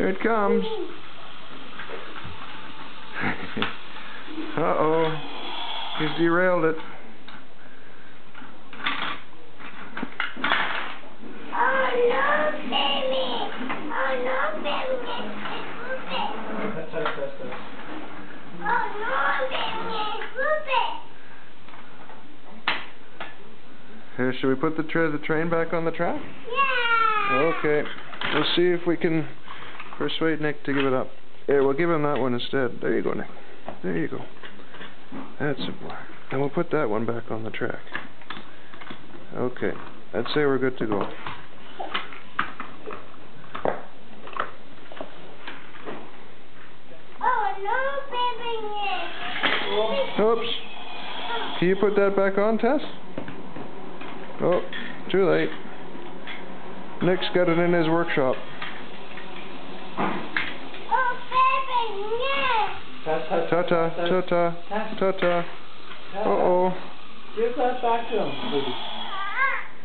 There it comes. Uh-oh. He's derailed it. Oh no, baby! Oh no, baby! That's how Tess does. Oh no, baby! Move it! Here, should we put the train back on the track? Yeah! Okay. We'll see if we can persuade Nick to give it up. Here, we'll give him that one instead. There you go, Nick. There you go. That's a boy. And we'll put that one back on the track. Okay. I'd say we're good to go. Oh no, baby! Oops. Can you put that back on, Tess? Oh, too late. Nick's got it in his workshop. Oh, baby, yeah! Ta-ta. Ta-ta, ta-ta, ta-ta. Uh-oh. Give that back to him, please.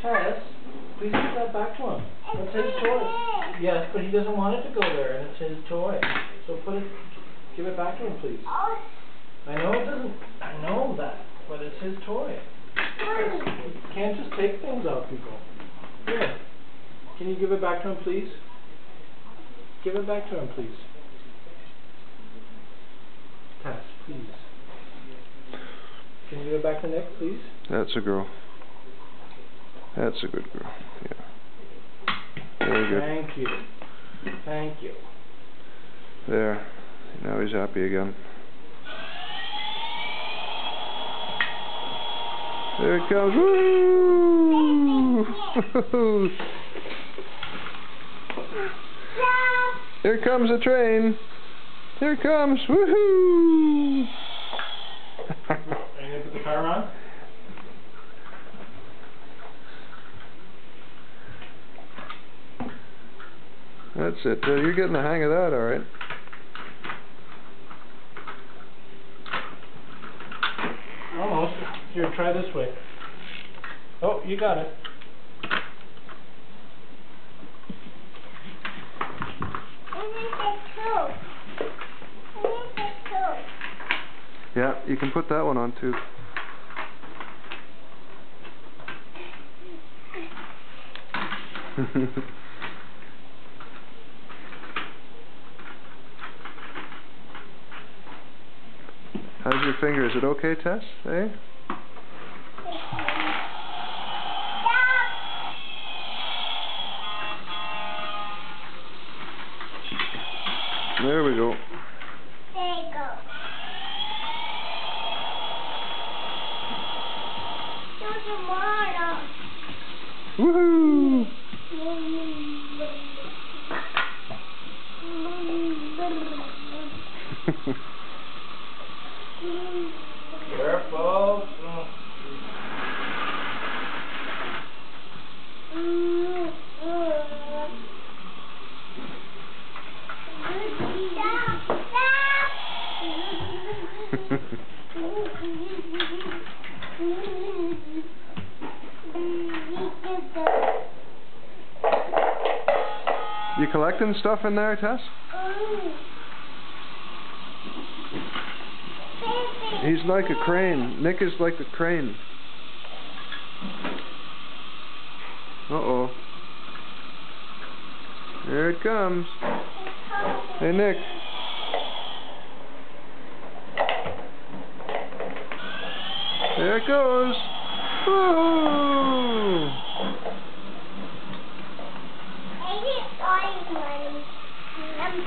Tess, please give that back to him. That's his toy. Yes, but he doesn't want it to go there, and it's his toy. So give it back to him, please. Oh, I know it doesn't, I know that, but it's his toy. You can't just take things off people. Here. Can you give it back to him, please? Give it back to him, please. Tess, please. Can you give it back to Nick, please? That's a girl. That's a good girl. Yeah. Very good. Thank you. Thank you. There. Now he's happy again. There it comes. Woo! Here comes the train. Here it comes. Woohoo! Are you going to put the power on? That's it. You're getting the hang of that, all right. Almost. Here, try this way. Oh, you got it. Yeah, you can put that one on too. How's your finger? Is it okay, Tess? Eh? There we go. There you go. Woohoo! Careful. You collecting stuff in there, Tess? He's like a crane. Nick is like a crane. Uh-oh. There it comes. Hey, Nick. There it goes. Woo! I get all money.